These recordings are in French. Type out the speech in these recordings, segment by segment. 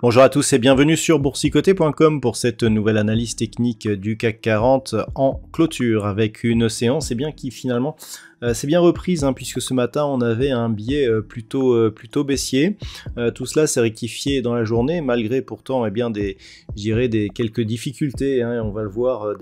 Bonjour à tous et bienvenue sur boursicoté.com pour cette nouvelle analyse technique du CAC 40 en clôture avec une séance qui finalement c'est bien reprise puisque ce matin on avait un biais plutôt baissier. Tout cela s'est rectifié dans la journée malgré pourtant des quelques difficultés, on va le voir,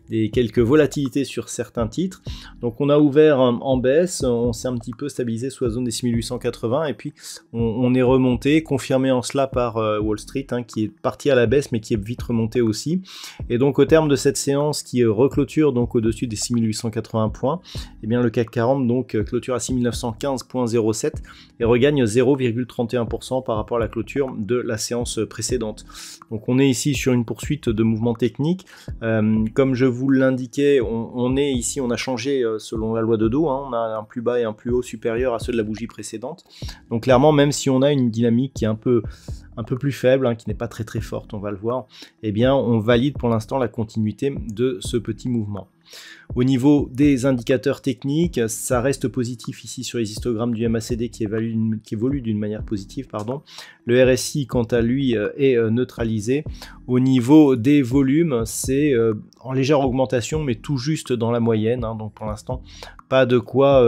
des quelques volatilités sur certains titres. Donc on a ouvert en baisse, on s'est un petit peu stabilisé sous la zone des 6880 et puis on est remonté, confirmé en cela par Wall Street qui est parti à la baisse mais qui est vite remonté aussi. Et donc au terme de cette séance qui reclôture donc au-dessus des 6880 points, le CAC 40 donc clôture à 6915.07 et regagne 0,31% par rapport à la clôture de la séance précédente. Donc on est ici sur une poursuite de mouvements techniques. Comme je vous l'indiquais, on est ici, on a changé selon la loi de Dow, on a un plus bas et un plus haut supérieur à ceux de la bougie précédente. Donc clairement, même si on a une dynamique qui est un peu plus faible, qui n'est pas très forte, on va le voir, on valide pour l'instant la continuité de ce petit mouvement. Au niveau des indicateurs techniques, ça reste positif ici sur les histogrammes du MACD qui évolue d'une manière positive. Le RSI, quant à lui, est neutralisé. Au niveau des volumes, c'est en légère augmentation, mais tout juste dans la moyenne. Donc pour l'instant, pas de quoi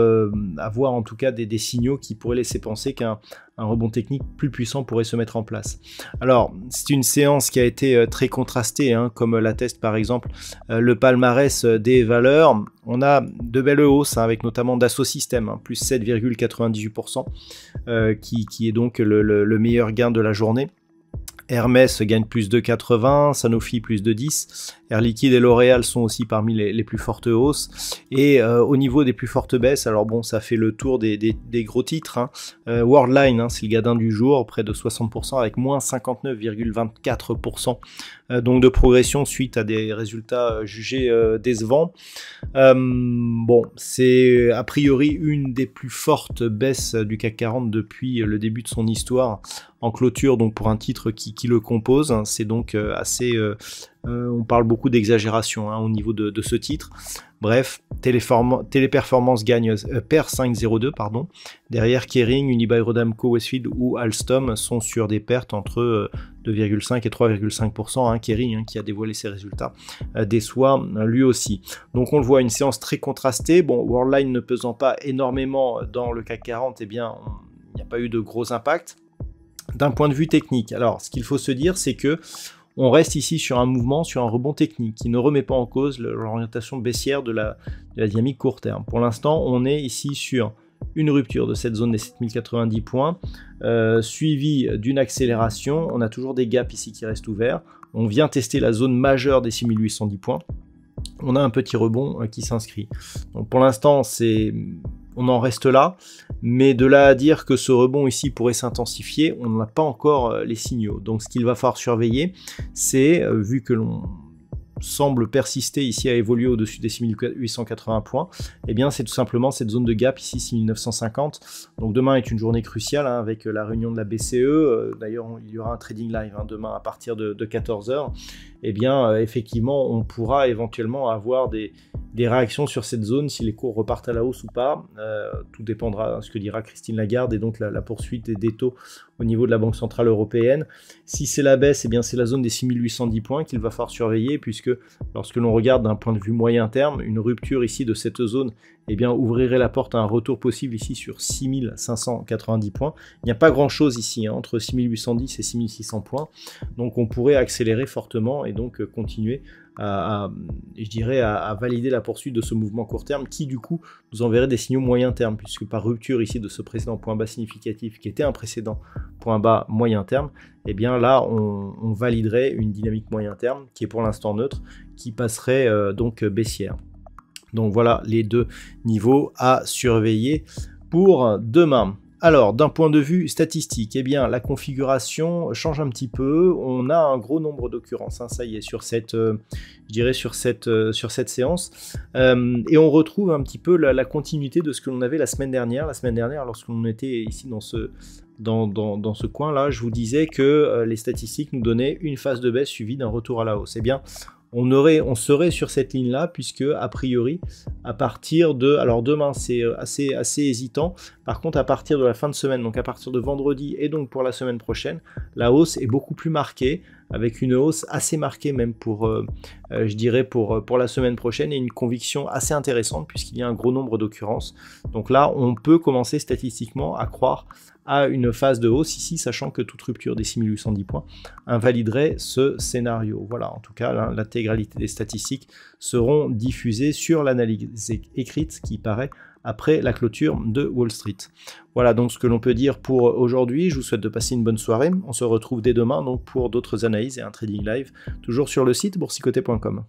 avoir en tout cas des signaux qui pourraient laisser penser qu'un rebond technique plus puissant pourrait se mettre en place. Alors, c'est une séance qui a été très contrastée, comme l'atteste par exemple le palmarès des valeurs. On a de belles hausses avec notamment Dassault Systèmes, plus 7,98%, qui est donc le meilleur gain de la journée. Hermès gagne plus de 80, Sanofi plus de 10, Air Liquide et L'Oréal sont aussi parmi les plus fortes hausses. Et au niveau des plus fortes baisses, alors bon, ça fait le tour des gros titres. Worldline, c'est le gadin du jour, près de 60% avec moins 59,24%. Donc de progression suite à des résultats jugés décevants. Bon, c'est a priori une des plus fortes baisses du CAC 40 depuis le début de son histoire en clôture, donc pour un titre qui le compose. C'est donc assez... on parle beaucoup d'exagération au niveau de ce titre. Bref, Téléperformance perd 5,02, pardon. Derrière, Kering, Unibail-Rodamco, Westfield ou Alstom sont sur des pertes entre 2,5 et 3,5%. Kering, qui a dévoilé ses résultats, déçoit lui aussi. Donc on le voit, une séance très contrastée. Bon, Worldline ne pesant pas énormément dans le CAC 40, il n'y a pas eu de gros impact. D'un point de vue technique, alors ce qu'il faut se dire, c'est que on reste ici sur un mouvement, sur un rebond technique qui ne remet pas en cause l'orientation baissière de la dynamique court terme. Pour l'instant, on est ici sur une rupture de cette zone des 7090 points, suivie d'une accélération. On a toujours des gaps ici qui restent ouverts. On vient tester la zone majeure des 6810 points. On a un petit rebond qui s'inscrit. Donc pour l'instant, on en reste là, mais de là à dire que ce rebond ici pourrait s'intensifier, on n'a pas encore les signaux. Donc ce qu'il va falloir surveiller, c'est, vu que l'on semble persister ici à évoluer au-dessus des 6880 points, c'est tout simplement cette zone de gap ici 6950. Donc demain est une journée cruciale avec la réunion de la BCE. D'ailleurs il y aura un trading live demain à partir de 14 h. Effectivement on pourra éventuellement avoir des réactions sur cette zone si les cours repartent à la hausse ou pas. Tout dépendra de ce que dira Christine Lagarde et donc la poursuite des taux au niveau de la Banque Centrale Européenne. Si c'est la baisse, c'est la zone des 6810 points qu'il va falloir surveiller, puisque lorsque l'on regarde d'un point de vue moyen terme, une rupture ici de cette zone ouvrirait la porte à un retour possible ici sur 6590 points. Il n'y a pas grand chose ici, entre 6810 et 6600 points, donc on pourrait accélérer fortement et donc continuer à valider la poursuite de ce mouvement court terme qui du coup nous enverrait des signaux moyen terme, puisque par rupture ici de ce précédent point bas significatif qui était un précédent point bas moyen terme, là on validerait une dynamique moyen terme qui est pour l'instant neutre, qui passerait donc baissière. Donc voilà les deux niveaux à surveiller pour demain. Alors, d'un point de vue statistique, eh bien, la configuration change un petit peu. On a un gros nombre d'occurrences, hein, ça y est, sur cette, je dirais sur cette séance. Et on retrouve un petit peu la continuité de ce que l'on avait la semaine dernière. La semaine dernière, lorsque l'on était ici dans ce coin-là, je vous disais que les statistiques nous donnaient une phase de baisse suivie d'un retour à la hausse. Eh bien, on serait sur cette ligne-là, puisque a priori, à partir de... Alors demain, c'est assez hésitant. Par contre, à partir de la fin de semaine, donc à partir de vendredi et donc pour la semaine prochaine, la hausse est beaucoup plus marquée, avec une hausse assez marquée même pour, je dirais, pour la semaine prochaine, et une conviction assez intéressante, puisqu'il y a un gros nombre d'occurrences. Donc là, on peut commencer statistiquement à croire à une phase de hausse ici, sachant que toute rupture des 6810 points invaliderait ce scénario. Voilà, en tout cas, l'intégralité des statistiques seront diffusées sur l'analyse écrite qui paraît après la clôture de Wall Street. Voilà donc ce que l'on peut dire pour aujourd'hui. Je vous souhaite de passer une bonne soirée. On se retrouve dès demain donc pour d'autres analyses et un trading live, toujours sur le site boursicoté.com.